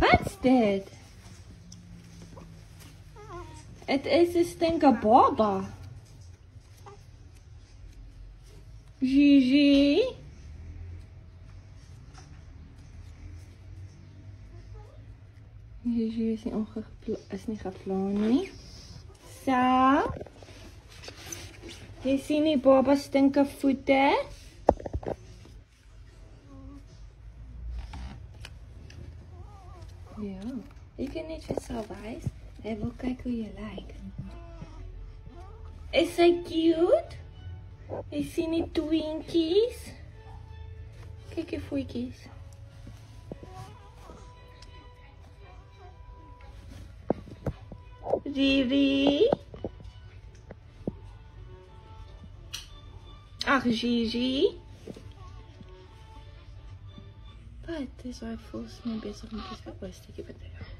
Wat's dit? Het is een stinker baba. Gigi. Gigi is niet gepland nie. Zo. Jy sien die baba stinker voete? Ja, je kan niet vir sal wys. Hy wil kyk hoe jy lyk. Is hy cute? Jy sien die twinkies? Kyk die voetjies. Riri. Ach, Gigi. Wat is hy volgens my bezig met die stukje bedrijf?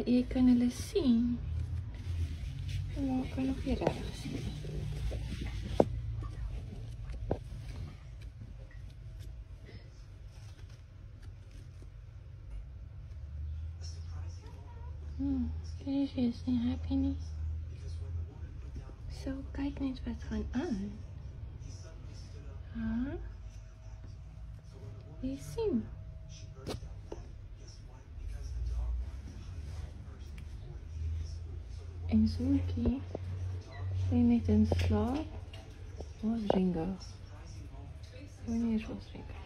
Jy kan hulle sien. Maar ek kan nog nie regtig sien. Gigi is nie happy nie. So, kyk net wat gaan aan. Huh? Jy sien. En Zoekie, lê net in slaap. Waar is Ringo? Wanneer was Ringo?